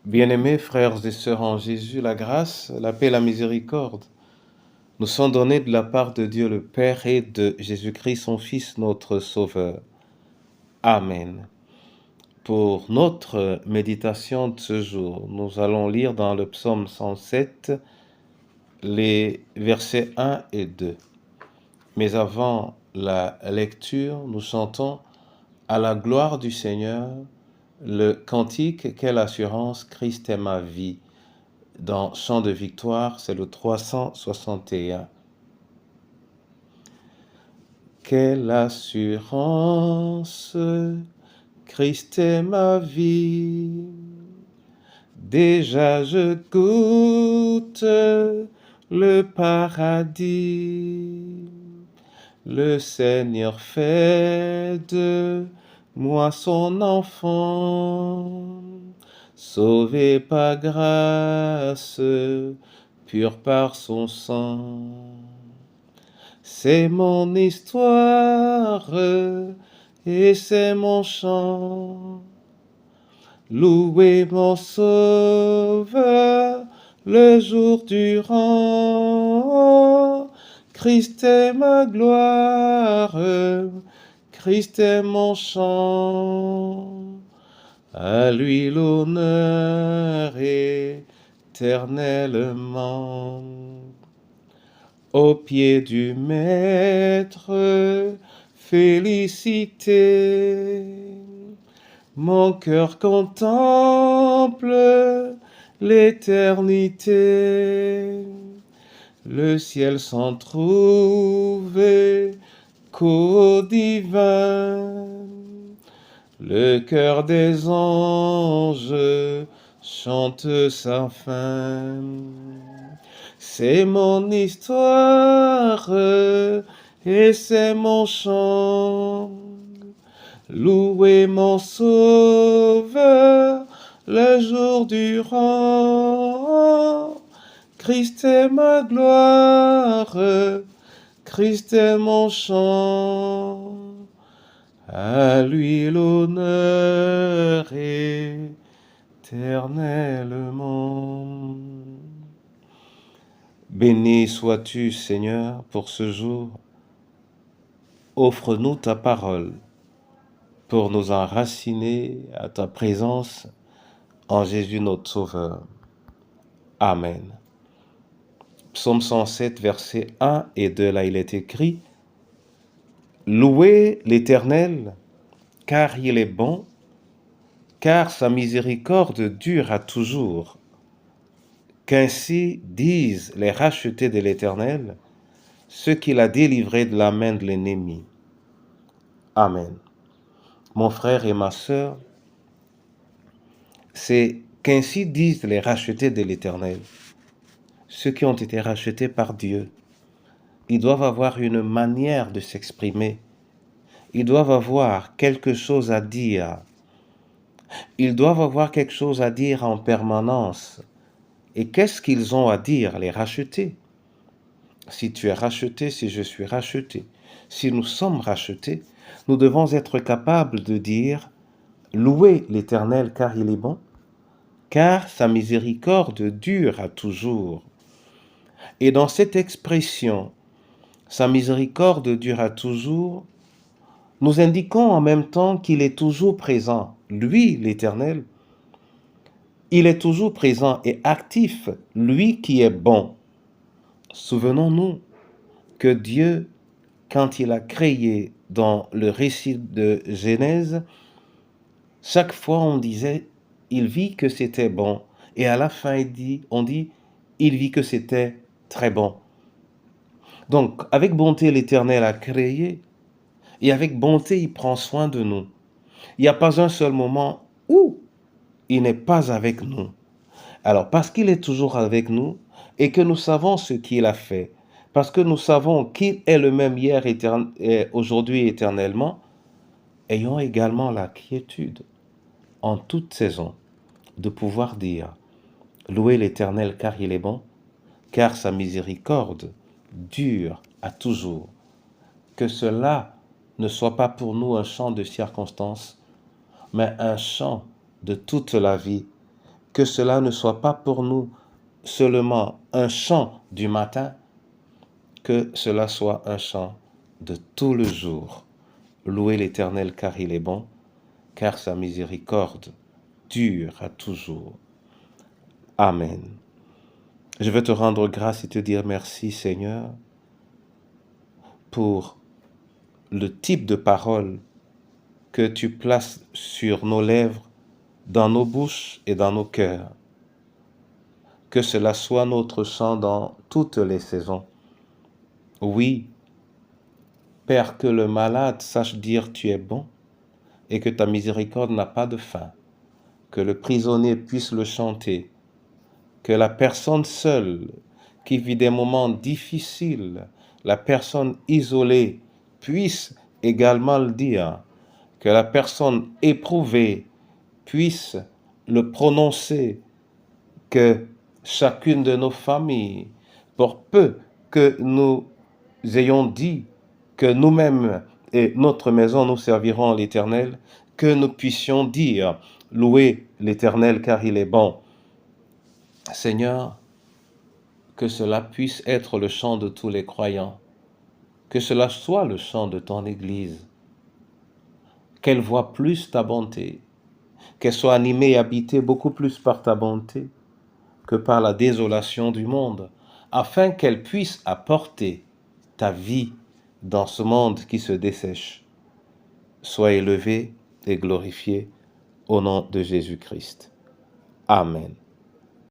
Bien-aimés frères et sœurs en Jésus, la grâce, la paix et la miséricorde nous sont donnés de la part de Dieu le Père et de Jésus-Christ, son Fils, notre Sauveur. Amen. Pour notre méditation de ce jour, nous allons lire dans le psaume 107 les versets 1 et 2. Mais avant la lecture, nous chantons à la gloire du Seigneur le cantique « Quelle assurance, Christ est ma vie ». Dans Chant de victoire, c'est le 361. Quelle assurance, Christ est ma vie. Déjà je goûte le paradis. Le Seigneur fait de moi son enfant. Sauvé par grâce, pur par son sang. C'est mon histoire et c'est mon chant. Louez mon Sauveur le jour durant. Christ est ma gloire, Christ est mon chant. À lui l'honneur éternellement. Au pied du Maître, félicité. Mon cœur contemple l'éternité. Le ciel s'en trouve qu'au divin. Le cœur des anges chante sa fin. C'est mon histoire et c'est mon chant. Louez mon Sauveur le jour durant. Christ est ma gloire, Christ est mon chant. À lui l'honneur éternellement. Béni sois-tu, Seigneur, pour ce jour. Offre-nous ta parole pour nous enraciner à ta présence en Jésus notre Sauveur. Amen. Psaume 107, versets 1 et 2, là il est écrit « Louez l'Éternel, car il est bon, car sa miséricorde dure à toujours. Qu'ainsi disent les rachetés de l'Éternel, ceux qu'il a délivrés de la main de l'ennemi. » Amen. Mon frère et ma sœur, c'est qu'ainsi disent les rachetés de l'Éternel, ceux qui ont été rachetés par Dieu. Ils doivent avoir une manière de s'exprimer. Ils doivent avoir quelque chose à dire. Ils doivent avoir quelque chose à dire en permanence. Et qu'est-ce qu'ils ont à dire, les rachetés? Si tu es racheté, si je suis racheté, si nous sommes rachetés, nous devons être capables de dire « Louez l'Éternel car il est bon, car sa miséricorde dure à toujours. » Et dans cette expression, sa miséricorde dure à toujours, nous indiquons en même temps qu'il est toujours présent. Lui, l'Éternel, il est toujours présent et actif, lui qui est bon. Souvenons-nous que Dieu, quand il a créé dans le récit de Genèse, chaque fois on disait, il vit que c'était bon. Et à la fin, on dit, il vit que c'était très bon. Donc, avec bonté, l'Éternel a créé, et avec bonté, il prend soin de nous. Il n'y a pas un seul moment où il n'est pas avec nous. Alors, parce qu'il est toujours avec nous, et que nous savons ce qu'il a fait, parce que nous savons qu'il est le même hier, aujourd'hui et éternellement, ayons également la quiétude, en toute saison, de pouvoir dire « Louez l'Éternel car il est bon, car sa miséricorde dure à toujours. » Que cela ne soit pas pour nous un chant de circonstance, mais un chant de toute la vie. que cela ne soit pas pour nous seulement un chant du matin, que cela soit un chant de tout le jour. Louez l'Éternel car il est bon, car sa miséricorde dure à toujours. Amen. Je veux te rendre grâce et te dire merci, Seigneur, pour le type de parole que tu places sur nos lèvres, dans nos bouches et dans nos cœurs. Que cela soit notre chant dans toutes les saisons. Oui, Père, que le malade sache dire tu es bon et que ta miséricorde n'a pas de fin. Que le prisonnier puisse le chanter. Que la personne seule qui vit des moments difficiles, la personne isolée, puisse également le dire. Que la personne éprouvée puisse le prononcer. Que chacune de nos familles, pour peu que nous ayons dit que nous-mêmes et notre maison nous servirons l'Éternel, que nous puissions dire, louez l'Éternel car il est bon. Seigneur, que cela puisse être le chant de tous les croyants, que cela soit le chant de ton Église, qu'elle voie plus ta bonté, qu'elle soit animée et habitée beaucoup plus par ta bonté que par la désolation du monde, afin qu'elle puisse apporter ta vie dans ce monde qui se dessèche. Sois élevé et glorifié au nom de Jésus-Christ. Amen.